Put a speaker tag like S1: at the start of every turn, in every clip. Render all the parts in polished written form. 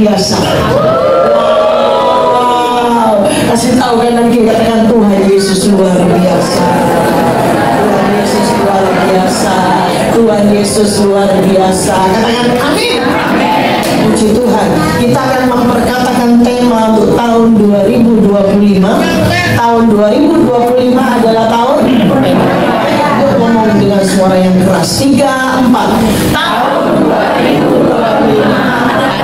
S1: biasa. Wow, kasih tahu kanan kiri, katakan Tuhan Yesus luar biasa. Tuhan Yesus luar biasa. Tuhan Yesus luar biasa. Katakan amin. Puji Tuhan. Kita akan memperkatakan tema untuk tahun 2025. Tahun 2025 adalah tahun ngomong dengan suara yang keras. 3, 4. Tahun 2025 adalah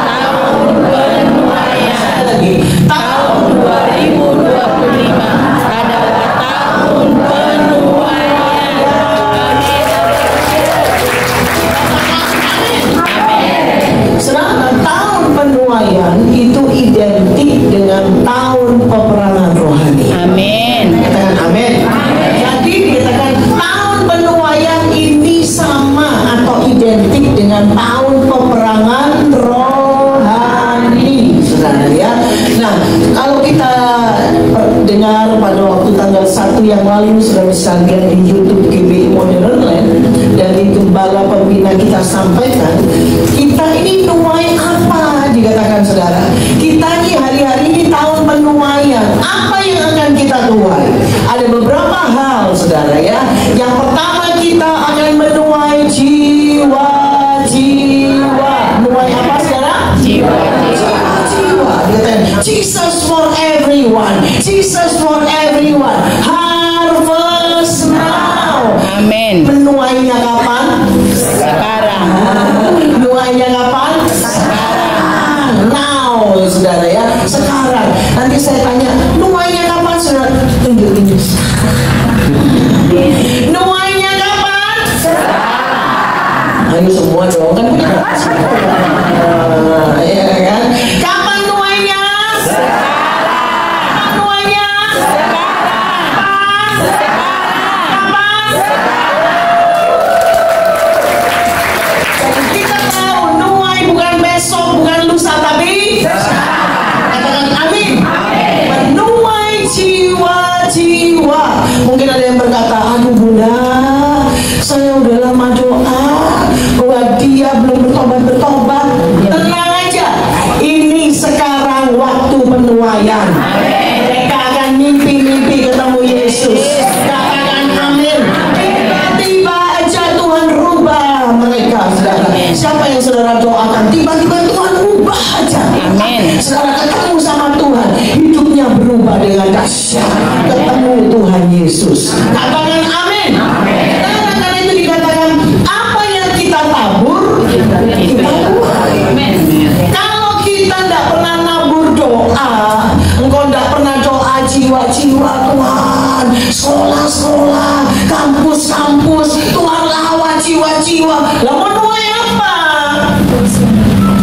S1: tahun penuaian. Lagi. Tahun 2025 adalah tahun penuaian. Saudara, tahun penuaian itu identik dengan tahun peperangan rohani. Amin. Katakan amin. Jadi dikatakan tahun penuaian ini sama atau identik dengan tahun peperangan rohani, saudara ya. Nah, kalau kita dengar pada waktu tanggal 1 yang lalu sudah bisa lihat di YouTube GBI Modern Land, dari gembala pembina kita sampaikan, kita ini nuai apa dikatakan saudara. Kita ini hari-hari ini tahun penuaian. Apa yang akan kita tuai? Ada beberapa hal saudara ya. Yang pertama kita akan menuai jiwa-jiwa. Nuai apa saudara? Jiwa-jiwa. Jesus for everyone. Jesus for everyone. Harvest now. Amin. Menuainya kapan? Sekarang. Menuainya kapan? Sekarang. Now, saudara ya. Sekarang. Nanti saya tanya, nuainya kapan saudara? Tunjuk-tunjuk. Nuainya kapan? Sekarang. Ayo semua dong kan. Ya kan? Kapan nuainya? Sekarang. Nuainya? Sekarang. Kapan? Jadi kita tahu nuai bukan besok, bukan lusa, tapi katakan amin. Menuai jiwa-jiwa. Mungkin ada yang berkata, aduh bunda, saya udah lama doa, buat dia belum bertobat. Tenang aja, ini sekarang waktu penuaian. Mereka akan mimpi-mimpi ketemu Yesus. Katakan amin. Tiba-tiba aja Tuhan rubah mereka, saudara. Siapa yang saudara doakan, tiba-tiba Tuhan rubah aja. Amin. Saudara ketemu sama Tuhan, hidupnya berubah dengan dahsyat. Ketemu Tuhan Yesus. Katakan amin. Karena itu dikatakan apa yang kita tabur, kita tuai. Kalau kita tidak pernah nabur doa, engkau tidak pernah doa jiwa-jiwa Tuhan, sekolah-sekolah, kampus-kampus, Tuhan lawan jiwa-jiwa. Lah mau nuai apa?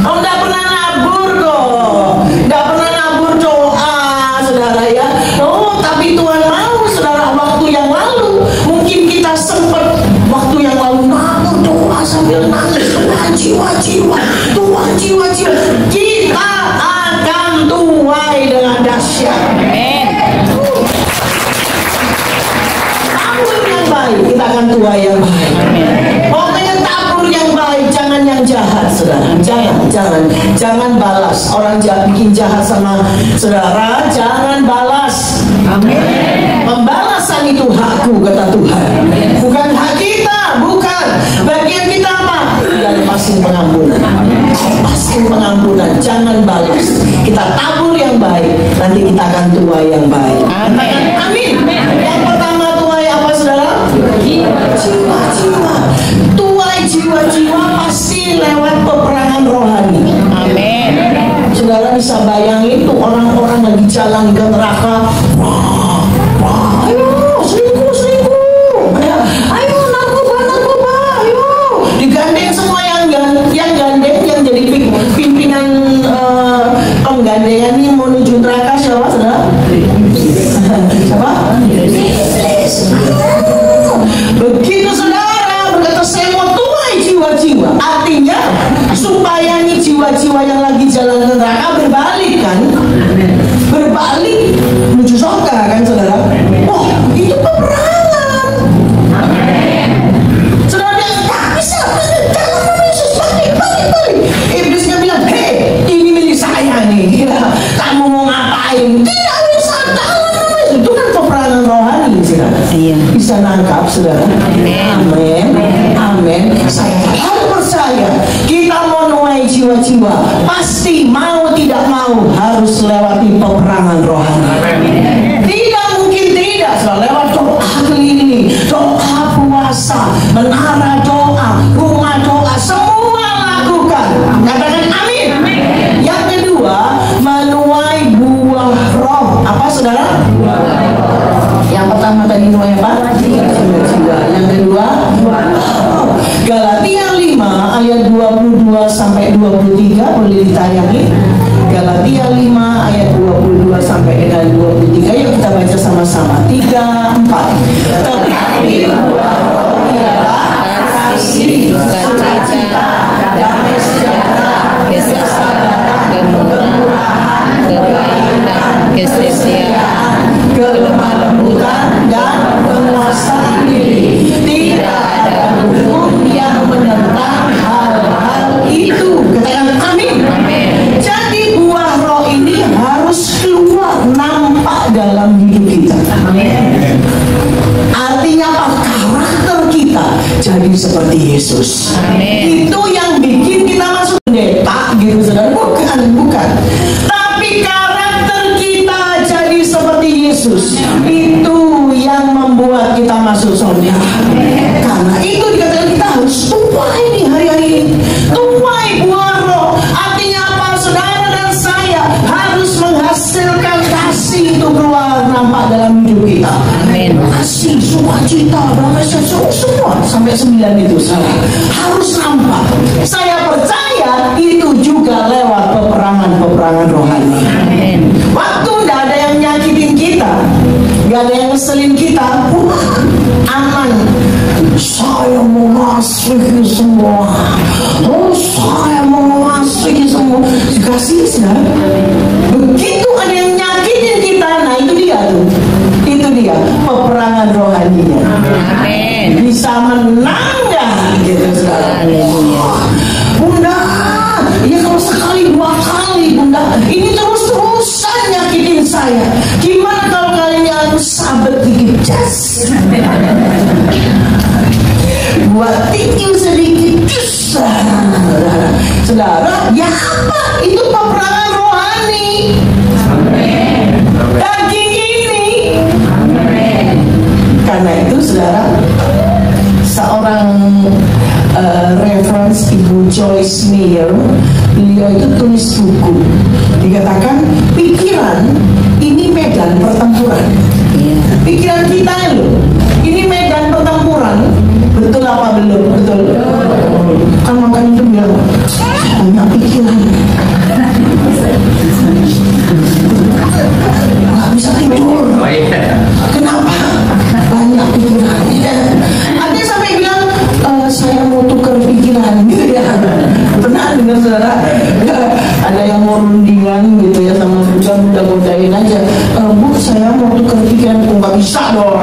S1: Kau tidak pernah nabur kok, tidak pernah nabur doa, saudara ya. Oh, tapi Tuhan mau, saudara, waktu yang lalu mungkin kita sempat waktu yang lalu nabur doa sambil nangis. Tuhan jiwa-jiwa, Tuhan jiwa-jiwa, kita akan tuai dengan dahsyat. Amin. Tabur yang baik, kita akan tuai yang baik. Pokoknya tabur yang baik, jangan yang jahat, saudara. Jangan balas. Orang bikin jahat sama saudara, jangan balas. Amin. Pembalasan itu hakku, kata Tuhan. Bukan hak kita, bukan. Bagian kita apa? Lepasin pengampunan. Lepasin pengampunan, jangan balas. Kita tabur yang baik, nanti kita akan tuai yang baik. Amin. Amin. Yang pertama tuai apa saudara? Jiwa-jiwa. Tuai jiwa-jiwa pasti lewat peperangan rohani. Amin. Saudara bisa bayangin tuh orang-orang lagi jalan ke neraka. Wah, ayo selingkuh. Ayo narkoba, ayo. Digandeng semua yang gandeng, yang jadi pimpinan penggandengan ini menuju neraka siapa saudara? menangkap, saudara? Amin. Amin. Saya harus percaya kita mau menuai jiwa-jiwa, pasti mau tidak mau harus lewati peperangan rohani. Tidak mungkin tidak, lewat doa keliling, doa puasa, menara doa, rumah doa, semua lakukan. Katakan amin. Yang kedua, menuai buah roh. Apa, saudara? Yang pertama tadi menuai apa? Jiwa. Yang kedua, Galatia 5 ayat 22 sampai 23, boleh ditayangi. Galatia 5 ayat 22 sampai dengan 23. Yuk kita baca sama-sama. 3, 4. Tetapi buah roh ialah kasih, sukacita, damai sejahtera, kesabaran, kemurahan, kebaikan, kesetiaan, kelemah lembutan, dan penguasaan diri. Tidak ada hukum yang menentang hal-hal itu. Katakan amin. Jadi buah roh ini harus keluar, nampak dalam hidup kita. Artinya apa? Karakter kita jadi seperti Yesus. Itu yang bikin kita masuk pendeta gitu, saudara. Bukan. Tapi karakter kita jadi seperti Yesus. Itu yang membuat kita masuk surga. Karena itu dikatakan kita harus tuai nih hari-hari ini. Tuai buah roh. Artinya apa, saudara dan saya harus menghasilkan kasih itu keluar, nampak dalam hidup kita. Kasih, sukacita, damai sejahtera, semua sampai 9 itu harus nampak. Saya percaya itu juga lewat peperangan rohani. Waktu tidak ada yang nyakitin kita, nggak ada yang ngeselin kita, aman. Saya mengasihi semua. Saya mengasihi semua. Dikasih, saudara. Begitu ada yang nyakitin kita, nah itu dia tuh. Itu dia peperangan rohaninya. Bisa menang nggak? Gitu, saudara. Bunda, ya kalau sekali dua kali, Bunda, ini terus-terusan nyakitin saya. Gimana kalau kalian aku sabar dikit, just buat tinggi sedikit, saudara, ya apa? Itu peperangan rohani. Daging ini. Karena itu, saudara, seorang reference Ibu Joyce Meyer, beliau itu tulis buku, dikatakan pikiran ini medan pertempuran. Pikiran kita loh, ini medan pertempuran. Betul apa belum? Betul. Kan makanya itu bilang banyak pikiran, nggak bisa tidur. Kenapa? Banyak pikiran. Ada sampai bilang saya mau tukar pikiran gitu ya. Pernah dengar, saudara? Ada yang mau rundingan gitu ya sama mudah-mudahin aja. Bu, saya mau tukar pikiran. Nggak bisa dong.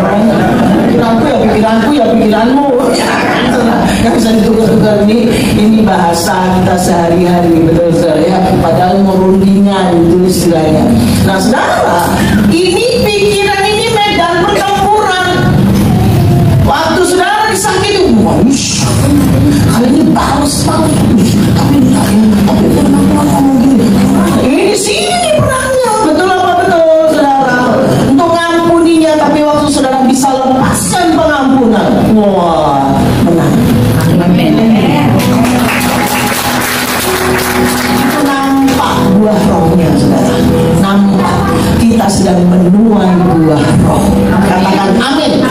S1: Pikiranku ya pikiranmu. Nggak bisa ditukar-tukar. Ini bahasa kita sehari-hari, betul, saudara ya. Padahal mau rundingan itu istilahnya. Nah, saudara, ini pikiran ini medan pertempuran. Waktu saudara disakiti, kali ini balas, tapi kenapa ngomong gini? Ini sini perangnya, betul apa betul, saudara? Untuk ngampuninya, tapi waktu saudara bisa lepaskan pengampunan, wah, menang. Nampak buah rohnya, saudara. Nampak kita sedang menuai buah roh. Katakan amin.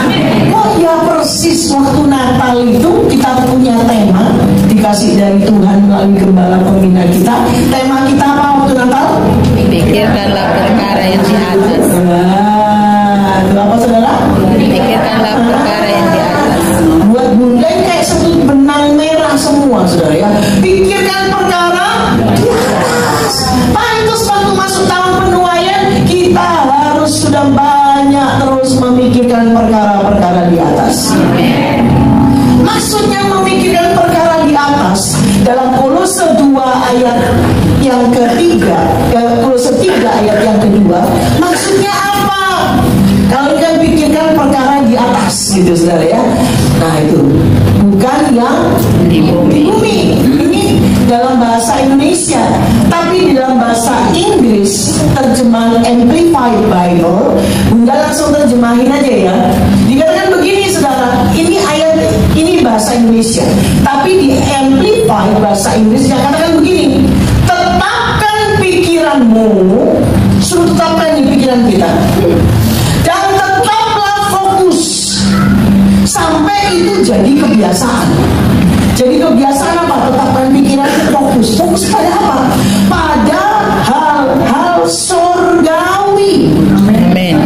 S1: Oh ya, persis waktu Natal itu kita punya tema dikasih dari Tuhan melalui gembala pembina kita. Tema kita apa waktu Natal?
S2: Pikirkanlah perkara yang di atas.
S1: Itu apa, saudara?
S2: Pikirkanlah perkara yang di atas.
S1: Buat bunda kayak satu benang merah semua, saudara ya. Pikirkan perkara di atas. Pak, itu waktu masuk tahun penuaian kita harus sudah banyak terus memikirkan perkara-perkara di atas. Maksudnya memikirkan perkara di atas dalam Kolose 2 ayat yang ketiga, Kolose 3 ayat yang kedua, maksudnya apa? Kalau kita pikirkan perkara di atas gitu, saudara ya. Nah itu bukan yang di bumi. Ini dalam bahasa Indonesia, tapi di dalam bahasa Inggris terjemahan Amplified Bible, Bunda langsung terjemahin aja ya. Dikatakan begini saudara, ini ayat ini bahasa Indonesia, tapi di Amplified bahasa Inggrisnya katakan begini: tetapkan pikiranmu, suruh tetapkan di pikiran kita, dan tetaplah fokus sampai itu jadi kebiasaan. Jadi kebiasaan apa? Tetapkan pikiran, fokus. Fokus pada apa? Pada hal-hal surgawi.
S2: Amin.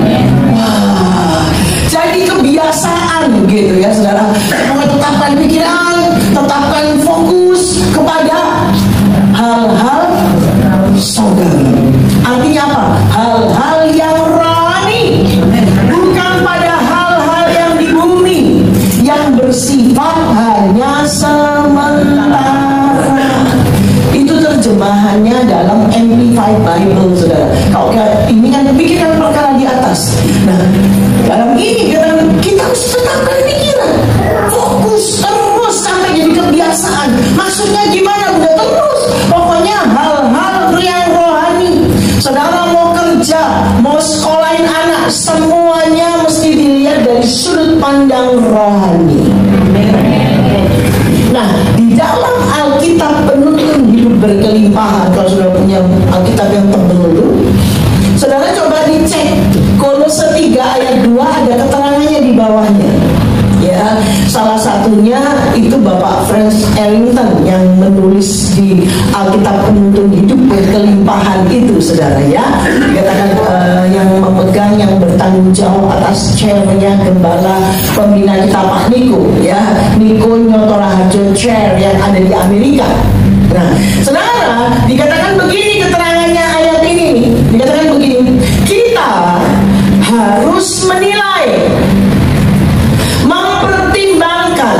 S1: Jadi kebiasaan gitu ya saudara. Tetapkan pikiran, tetapkan fokus kepada hal-hal surgawi. Artinya apa? Hal-hal yang rohani, bukan pada hal-hal yang di bumi yang bersifat hanya sementara. Itu terjemahannya dalam Amplified Bible saudara. Kalau ini kan pikirkan perkara di atas. Nah dalam ini kita harus tetapkan pikiran, fokus terus sampai jadi kebiasaan. Maksudnya gimana? Udah terus, pokoknya hal-hal yang rohani. Saudara mau kerja, mau sekolahin anak, semuanya mesti dilihat dari sudut pandang rohani. Nah, di dalam Alkitab penuntun hidup berkelimpahan, kalau sudah punya Alkitab yang terpenuntun, saudara coba dicek Kolose 3 ayat 2, ada keterangannya di bawahnya. Ya, salah satunya itu Bapak Frank Ellington yang menulis di Alkitab penuntun hidup berkelimpahan itu, saudara ya. Dikatakan yang memegang, yang bertanggung jawab atas chairnya Gembala Pembina kita Pak Niko, ya, Niko Nyotoraharjo Chair yang ada di Amerika. Nah, saudara, dikatakan begini keterangannya ayat ini, dikatakan begini: kita harus menilai, mempertimbangkan,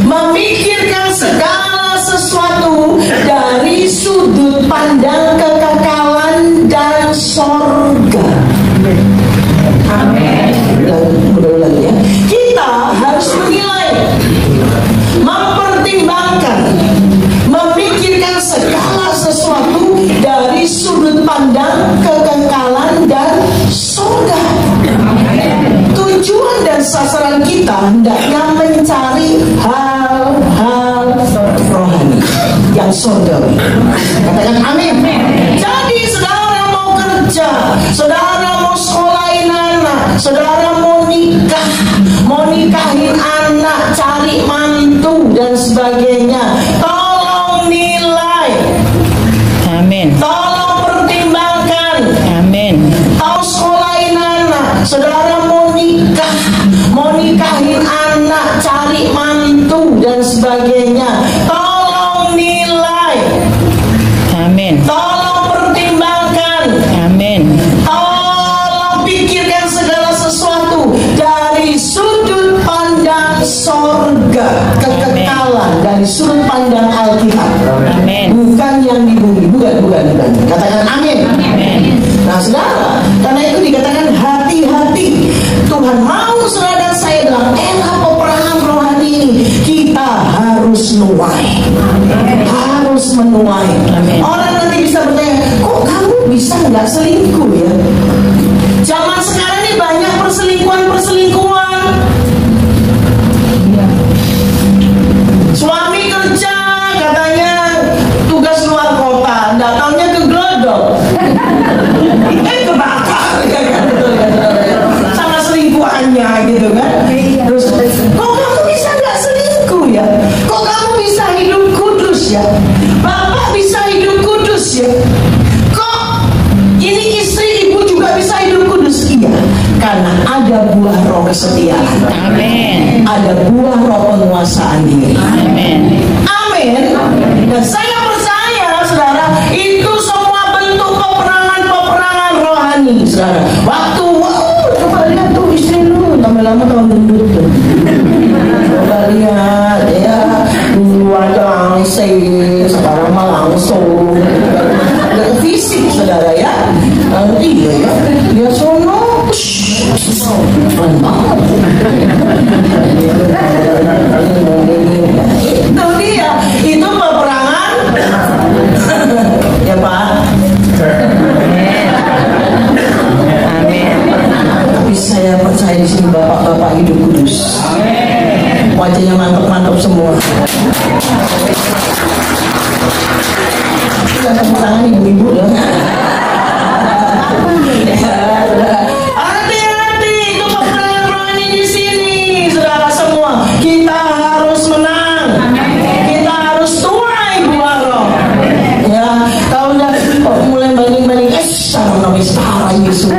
S1: memikirkan segala sesuatu dari sudut pandang kekekalan dan sorga. Amin. Ulang ya. Kita harus menilai, mempertimbangkan, memikirkan segala sesuatu dari sudut pandang kekekalan dan sorga. Tujuan dan sasaran kita hendaknya mencari hal-hal rohani yang surgawi. Katakan amin. Jadi saudara mau kerja, saudara mau sekolahin anak, saudara mau nikah, mau nikahin anak, cari mantu dan sebagainya, tolong nilai,
S2: Amin.
S1: tolong pertimbangkan.
S2: Amin.
S1: Tahu sekolahin anak, saudara mau nikah, mau nikahin anak, cari mantu dan sebagainya, tolong nilai,
S2: Amin.
S1: tolong pertimbangkan,
S2: Amin.
S1: tolong pikirkan segala sesuatu dari sudut pandang sorga, kekekalan, dari sudut pandang Alkitab.
S2: Amin.
S1: Bukan yang di bumi, bukan. Katakan amin.
S2: Amin.
S1: Nah saudara, karena itu dikatakan hati-hati. Tuhan mau saudara dan saya dalam era peperangan rohani ini, kita harus nuai, harus menuai. Orang nanti bisa bertanya, kok kamu bisa nggak selingkuh ya? Zaman sekarang ini banyak perselingkuhan. Suami kerja katanya tugas luar kota, datangnya ke Glodok, kebakar sama selingkuhannya gitu kan. Terus kok kamu bisa nggak selingkuh ya? Kok kamu bisa hidup kudus ya? Bapak bisa hidup kudus ya? Kok ini istri ibu juga bisa hidup kudus? Iya, karena ada buah roh kesetiaan.
S2: Amin.
S1: Ada buah roh penguasaan diri.
S2: Amin.
S1: Amin. Dan saya percaya saudara, itu semua bentuk peperangan rohani saudara. Waktu coba lihat tuh istri lu, lama-lama tahun gendut tuh. Coba lihat ya, dulu aja langsing, sekarang mah langsung. Ada fisik saudara ya. Iya ya, dia sono, keren banget. wajahnya mantap-mantap semua. Kita tepuk tangan ibu-ibu loh. Hati-hati, itu peperangan rohani di sini, saudara semua. Kita harus menang. Kita harus tuai buah roh. Ya, kalau udah mulai banding-banding, dalam nama Yesus,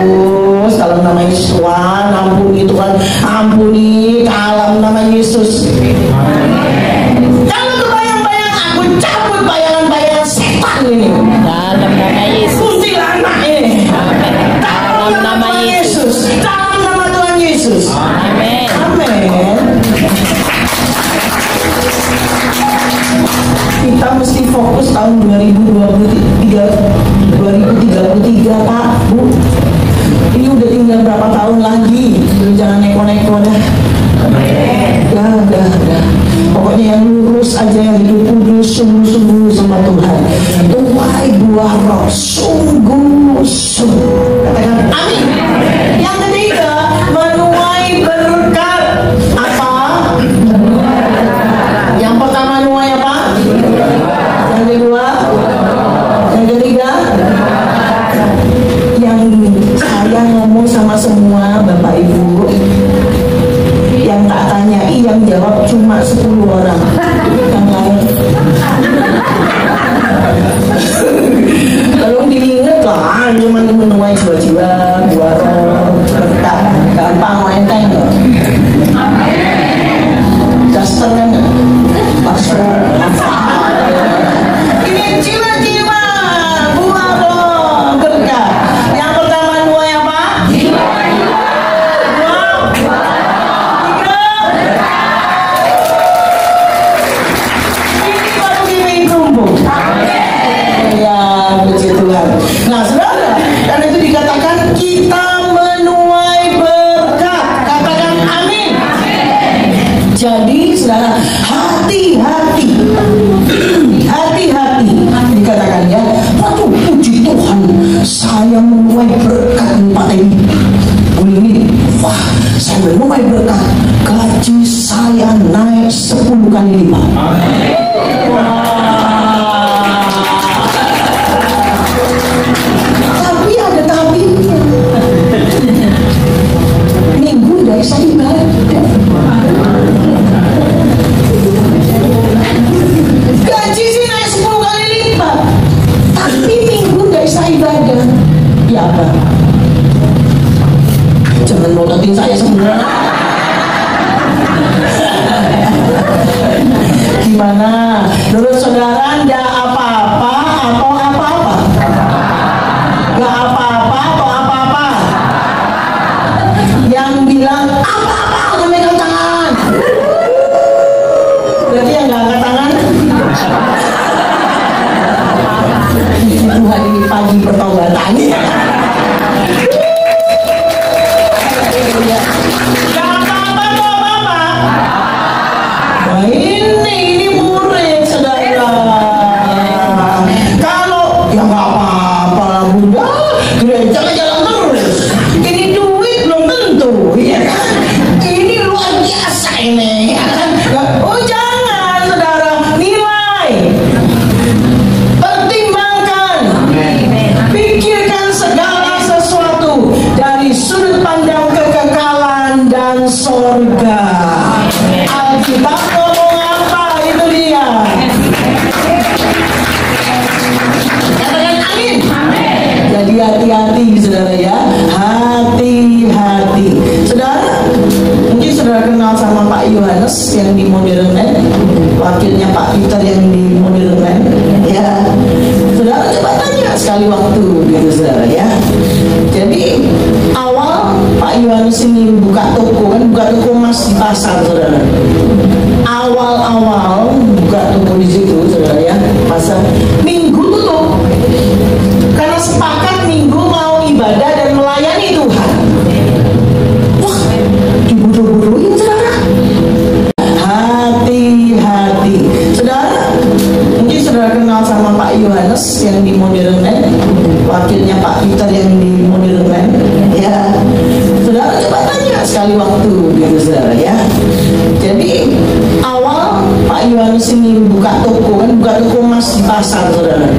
S1: dalam nama Yesus Tuhan, ampuni Tuhan, ampuni dalam nama Yesus. Kalau kebayang-bayang, aku cabut bayangan-bayangan setan ini.
S2: Dalam nama Yesus.
S1: Kuntilanak ini.
S2: Dalam nama Yesus.
S1: Dalam nama Tuhan Yesus.
S2: Amin.
S1: Amin. Kita mesti fokus tahun 2033 Pak Bu. Ini udah tinggal berapa tahun lagi? Jangan neko-neko dah. Udah. Pokoknya yang lurus aja, yang hidup kudus, sungguh-sungguh sama Tuhan. Tuai buah roh, sungguh-sungguh. Katakan amin. Yang ketiga, menuai berkat. Apa? Yang pertama nuai apa? Yang kedua? Yang ketiga? Yang saya ngomong sama semua Bapak Ibu, yang tak tanyai, yang jawab cuma 10 orang. Yang lain kalau diinget lah, cuma menuai jiwa-jiwa, buah roh, berkat, gampang enteng loh. Daster kan ini jiwa-jiwa, buah roh, berkat. Yang pertama nuai apa? Jiwa. Ini baru gini tumbuh. Ya, puji Tuhan. Nah, saudara, dan itu dikatakan kita menuai berkat. Katakan amin. Jadi, saudara, hati-hati. Hati-hati. Dikatakan ya, waduh, puji Tuhan, saya menuai berkat Pak ini. Ini, wah, saya menuai berkat. Gaji saya naik 10 kali lipat. Tapi ada tapinya. Minggu dari saya ibadah. Gaji sih naik 10 kali lipat. Tapi minggu dari saya ibadah. Ya apa? Jangan mototin saya semua. Gimana? Menurut saudara enggak apa-apa atau apa-apa? Enggak apa-apa atau apa-apa? Yang bilang apa-apa, memegang tangan. Berarti yang enggak angkat tangan? Tuhan, ini pagi pertobatan. Ini murid saudara. Kalau ya nggak apa-apa Bunda, gereja jalan terus. Ini duit belum tentu, ya kan? Ini luar biasa ini, ya kan? Oh jangan saudara, nilai, pertimbangkan, pikirkan segala sesuatu dari sudut pandang kekekalan dan sorga. Alkitab ngomong apa? Itu dia. Katakan amin. Jadi hati-hati saudara ya. Hati-hati. Saudara, mungkin saudara kenal sama Pak Yohanes yang di Modern Land, wakilnya Pak Peter yang di Modern Land. Ya, saudara coba tanya sekali waktu gitu saudara ya. Jadi awal Pak Yohanes ini buka toko emas di pasar saudara. Awal-awal buka toko di situ saudara ya, pasar. Minggu tutup karena sepakat minggu mau ibadah dan melayani Tuhan. Wah, dibodoh-bodohin saudara. Hati-hati saudara. Mungkin saudara kenal sama Pak Yohanes yang di Modern Land, wakilnya Pak Peter yang di Modern Land. Ya, saudara coba tanya sekali waktu gitu saudara ya. Jadi resmi buka toko, kan buka toko emas di pasar, saudara.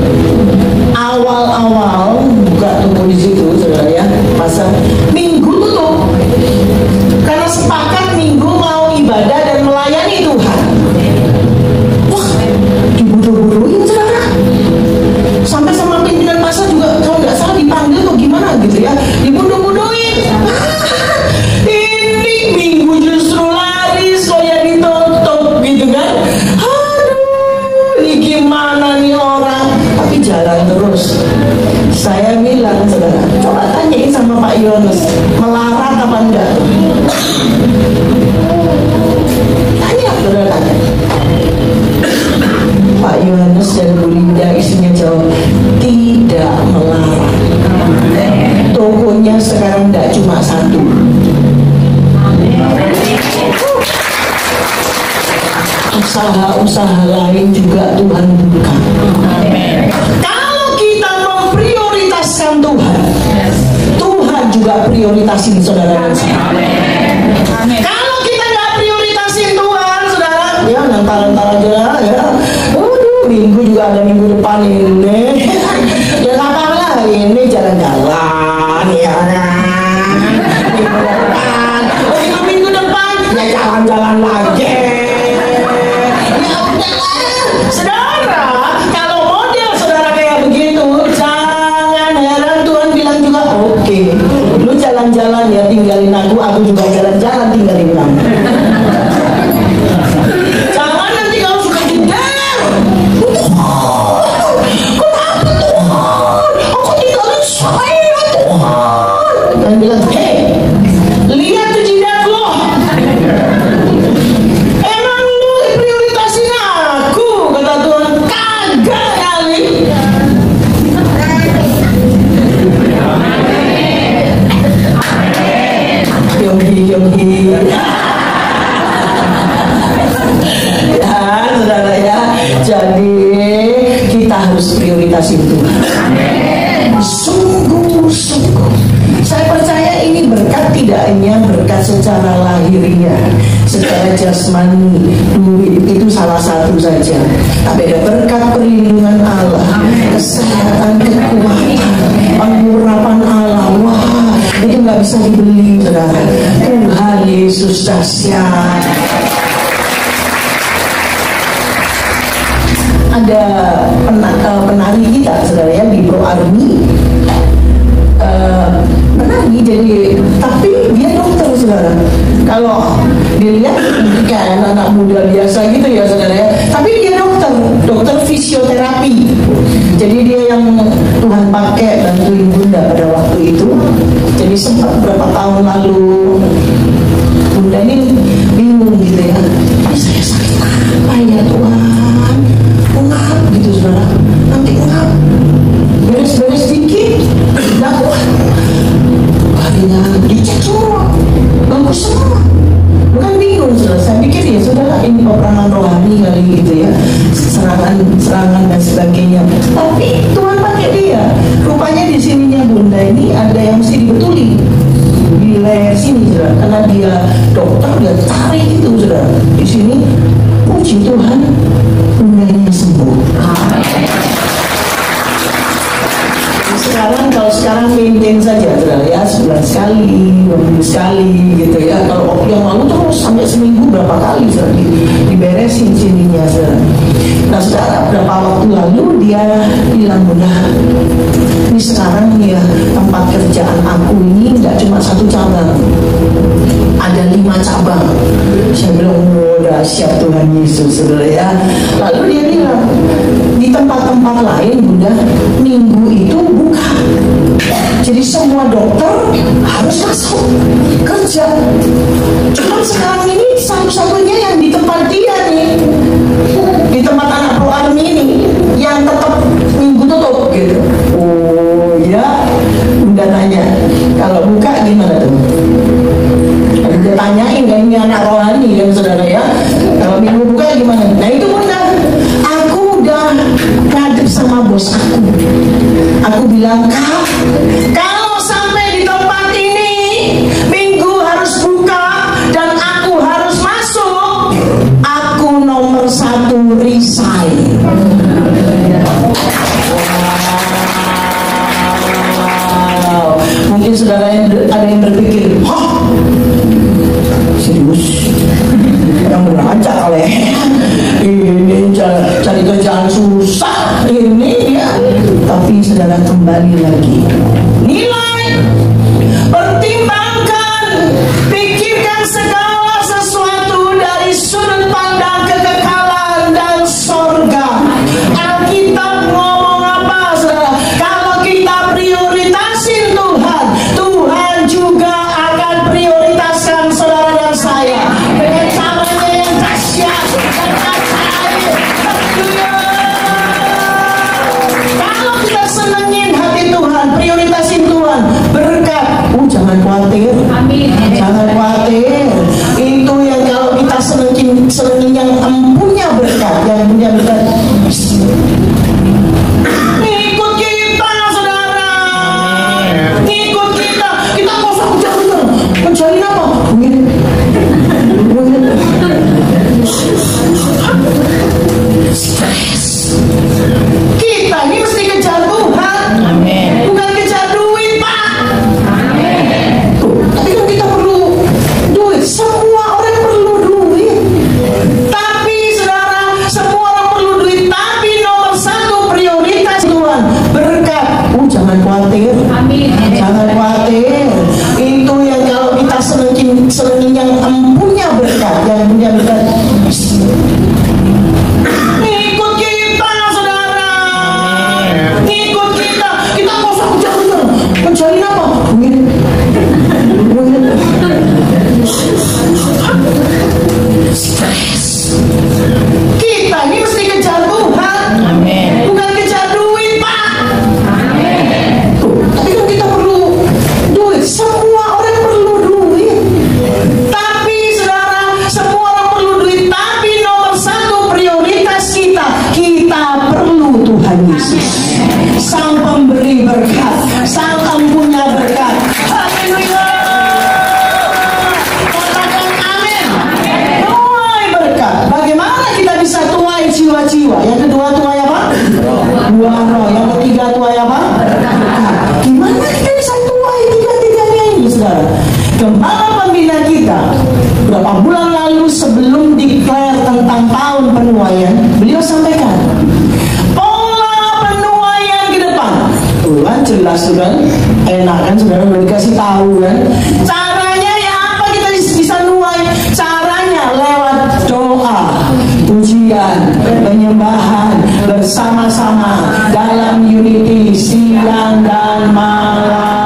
S1: Awal-awal buka toko di situ, saudara ya, pasar. Minggu tutup karena sepakat minggu mau ibadah dan melayani Tuhan. Wah, dibodoh-bodohin, saudara. Sampai sama pimpinan pasar juga kalau nggak salah dipanggil atau gimana gitu ya, dibodoh-bodohin. Ini minggu justru laris, soalnya ditutup gitu kan. Aduh, ini gimana nih orang? Tapi jalan terus. Saya bilang, saudara, coba tanyain sama Pak Yones, melarat apa enggak? Tanya, saudara, tanya. Pak Yones dan Bu Linda isinya jawab, tidak melarang. Tokonya sekarang tidak cuma satu. Usaha-usaha lain juga Tuhan buka. Kalau kita memprioritaskan Tuhan, Tuhan juga prioritasin saudara dan saya. Kalau kita nggak prioritasin Tuhan, saudara, ya ntar aja ya. Minggu juga ada minggu depan ini. Ya kapan lah ini jalan-jalan ya. Minggu depan, minggu depan ya jalan-jalan lagi. Ya udahlah, saudara. Kalau model saudara kayak begitu, jangan heran Tuhan bilang juga oke. Lu jalan-jalan ya, tinggalin aku juga jalan-jalan tinggalin kamu. Jangan nanti kau suka jeder. Kenapa Tuhan? Aku tinggalin saya Tuhan. Dan bilang, lihat tuh jidat lo. Emang lu prioritasin aku, kata Tuhan. Kagak kali. Yogi. Ya, saudara ya. Jadi kita harus prioritasin Tuhan. Sungguh-sungguh. Saya percaya ini berkat tidak hanya berkat secara lahiriah, secara jasmani, duit itu salah satu saja. Tapi ada berkat perlindungan Allah, kesehatan, kekuatan, pengurapan Allah. Wah, itu nggak bisa dibeli, saudara. Tuhan Yesus dahsyat. Ada penari kita, saudara ya, di Pro Army. Menari jadi, tapi dia dokter, saudara. Kalau dilihat kayak anak muda biasa gitu ya, saudara ya, tapi dia dokter fisioterapi. Jadi dia yang Tuhan pakai bantuin Bunda pada waktu itu. Jadi sempat berapa tahun lalu Bunda ini bingung gitu ya, saya sakit apa ya Tuhan, ngap gitu, saudara, nanti ngap beres-beres dikit nggak kuat, akhirnya dicek semua bagus semua. Bukan bingung, saudara, saya pikir ya saudara ini peperangan rohani kali gitu ya, serangan dan sebagainya. Tapi Tuhan pakai dia. Rupanya di sininya Bunda ini ada yang mesti dibetulin di leher sini, saudara, karena dia dokter, dia tarik itu, saudara. Di sini, puji Tuhan, Bunda ini sembuh. Kalau sekarang maintain saja, saudara ya, sebulan sekali, 2 minggu sekali gitu ya. Kalau waktu yang lalu terus sampai seminggu berapa kali, saudara, diberesin sininya, saudara. Nah, saudara, berapa waktu lalu dia bilang, Bunda, ini sekarang ya tempat kerjaan aku ini nggak cuma 1 cabang, ada 5 cabang. Saya bilang, oh dahsyat Tuhan Yesus, saudara ya. Lalu dia bilang, di tempat-tempat lain Bunda, minggu itu buka. Jadi semua dokter harus masuk kerja. Cuma sekarang ini satu-satunya yang di tempat dia nih, di tempat anak Pro Army ini, yang tetap minggu tutup gitu. Oh ya, Bunda nanya, kalau buka gimana tuh? Dia tanyain kan, ini anak rohani kan, saudara ya, kalau minggu buka gimana? Nah itu Bunda, aku udah ngadep sama bos aku. Aku bilang, Kak, kalau sampai di tempat ini minggu harus buka dan aku harus masuk, aku nomor 1 Mungkin saudara ada yang berpikir, hah? Serius? Yang beraja kali ini cari kerjaan susah ini ya. Tapi saudara kembali lagi, nilai, pertimbangkan, pikirkan segala sesuatu dari sudut pandang kekekalan dan sorga. Alkitab ngomong apa saudara? Kalau kita prioritasin Tuhan, Tuhan juga akan prioritaskan saudara dan saya dengan caranya yang dahsyat dan ajaib. Kalau kita senengin hati Tuhan, prioritasin Tuhan, berkat, jangan khawatir. Amin. Jangan khawatir. Itu yang kalau kita senengin yang empunya berkat, yang punya berkat. Ikut kita saudara. Ikut kita. Kita nggak usah kejar-kejar. Mencari apa? Stres. Kita ini mesti kejar Tuhan. Amin. Bukan kejar duit, Pak. Amin. Tapi kan kita perlu duit. Semua orang perlu duit. Tapi saudara, semua orang perlu duit. Tapi nomor satu prioritas Tuhan, berkat. Jangan khawatir. Amin. Jangan khawatir. Itu yang kalau kita senengin yang empunya berkat, yang punya berkat. Ikut kita saudara. Ikut kita. Kita nggak usah kejar-kejar. Mencari apa? Stres. Kita ini mesti kejar Tuhan. Amin. Bukan kejar duit, Pak. Amin. Tapi kan kita perlu duit. Semua orang perlu duit. Tapi saudara, semua orang perlu duit. Tapi nomor satu prioritas kita perlu Tuhan Yesus, Sang Pemberi berkat, Sang Empunya berkat. Haleluya. Katakan amin. Tuai berkat. Bagaimana kita bisa tuai jiwa-jiwa? Yang kedua tuai apa? Buah roh. Yang ketiga tuai apa? Berkat. Gimana kita bisa tuai tiga-tiganya ini, saudara? Gembala pembina kita berapa bulan lalu sebelum declare tentang tahun penuaian, beliau sampaikan pola penuaian ke depan. Tuhan jelas kan, enak kan saudara, udah dikasih tahu kan. Caranya ya apa kita bisa nuai? Caranya lewat doa, pujian, penyembahan bersama-sama dalam unity siang dan malam.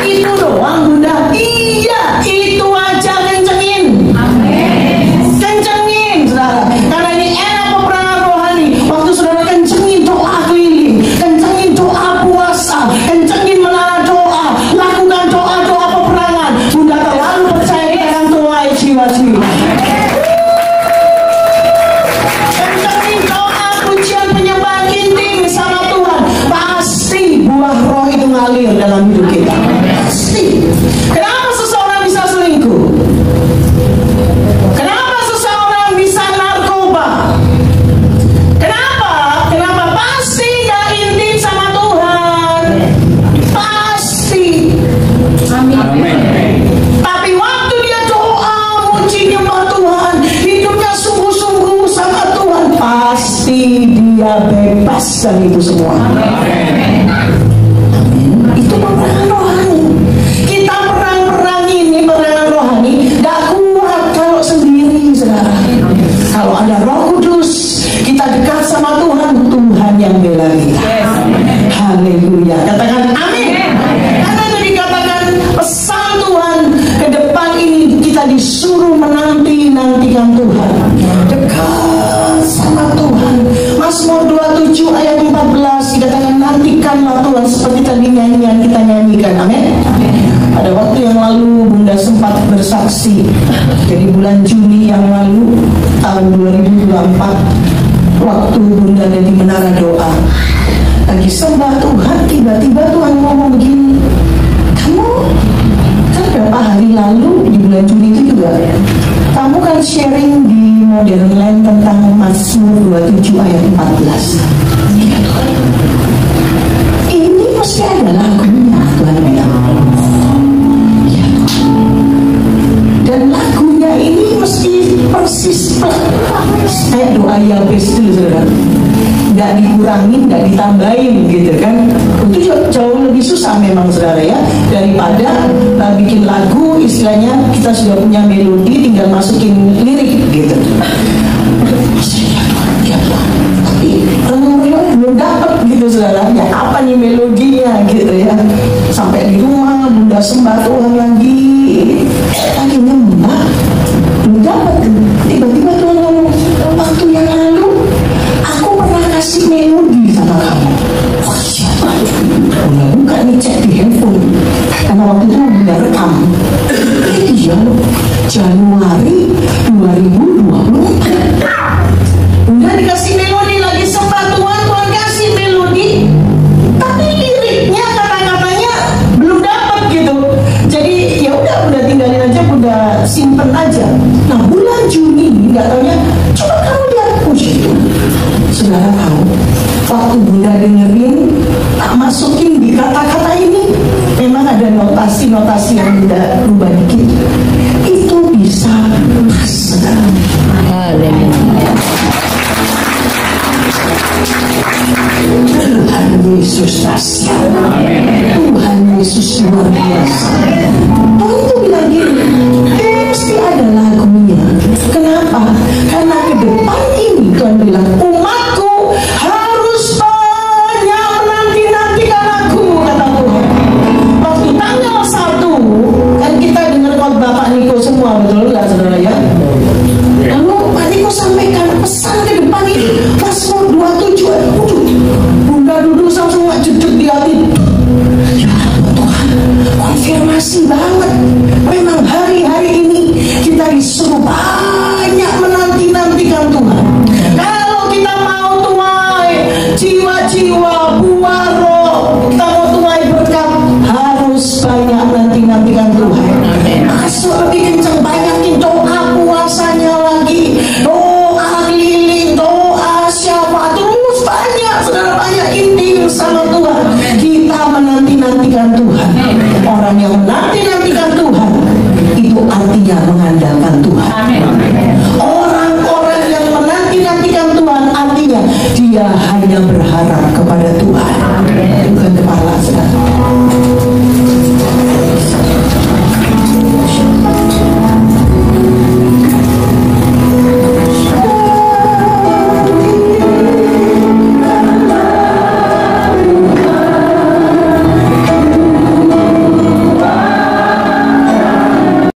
S1: Itu doang Bunda? Iya, itu aja. Kencengin. Amin. Kencengin saudara. Karena ini era peperangan rohani. Waktu saudara kencengin doa keliling, kencengin doa puasa, kencengin menara doa, lakukan doa-doa peperangan. Bunda terlalu percaya dengan doa jiwa-jiwa. Kencengin doa, pujian, penyembahan intim sama Tuhan. Pasti buah roh itu ngalir dalam hidup kita. Kenapa seseorang bisa selingkuh? Kenapa seseorang bisa narkoba? Kenapa pasti gak intim sama Tuhan? Pasti. Amin. Tapi waktu dia doa, muji nyembah Tuhan, hidupnya sungguh-sungguh sama Tuhan, pasti dia bebas dari itu semua. Amin. Itu peperangan rohani. Kita perang ini, peperangan rohani, gak kuat kalau sendiri, saudara. Kalau ada Roh Kudus, kita dekat sama Tuhan, Tuhan yang bela kita. Haleluya. Katakan amin. Karena itu dikatakan pesan Tuhan ke depan ini, kita disuruh menanti-nantikan Tuhan, dekat sama Tuhan. Mazmur 27 ayat 14 dikatakan nantikanlah Tuhan, seperti tadi nyanyian kita nyanyikan. Amin. Pada waktu yang lalu Bunda sempat bersaksi. Jadi bulan Juni yang lalu tahun 2024, waktu Bunda ada di menara doa, lagi sembah Tuhan, tiba-tiba Tuhan ngomong begini, kamu kan beberapa hari lalu di bulan Juni itu juga kamu kan sharing di Modern Land tentang Mazmur 27 ayat 14. mesti ada lagunya, Tuhan bilang. Ya. Dan lagunya ini mesti persis kayak doa Yabes itu, saudara. Nggak dikurangin, nggak ditambahin gitu kan. Itu jauh lebih susah memang, saudara ya, daripada bikin lagu istilahnya kita sudah punya melodi tinggal masukin lirik gitu. Ya, tapi belum dapat gitu, saudara ya, apa nih melodinya gitu ya. Sampai di rumah Bunda sembah Tuhan lagi nyembah belum dapat. Tiba-tiba Tuhan ngomong, waktu yang lalu aku pernah kasih melodi sama kamu. Wah siapa? Bunda buka nih, cek di handphone, karena waktu itu Bunda rekam. Iya loh, Januari 2024 Bunda dikasih melodi lagi, sembah Tuhan, Tuhan kasih melodi, tapi liriknya, kata-katanya belum dapat gitu. Jadi ya udah, Bunda tinggalin aja, Bunda simpen aja. Nah bulan Juni nggak taunya, coba kamu lihat, saudara tahu, waktu Bunda dengerin tak masukin di kata-kata ini, memang ada notasi-notasi yang Bunda rubah dikit, itu bisa pas, saudara. Tuhan Yesus dahsyat, Tuhan Yesus luar biasa. Tuhan itu bilang gini, mesti ada lagunya. Kenapa? Karena ke depan ini Tuhan bilang, umatku harus banyak menanti-nantikan aku, kata Tuhan. Waktu tanggal 1 kan kita dengar khotbah Pak Niko semua, betul nggak, saudara ya? Lalu Pak Niko sampaikan pesan ke depan ini, Mazmur 27. Bunda duduk langsung jedek di hati. Ya Tuhan, konfirmasi banget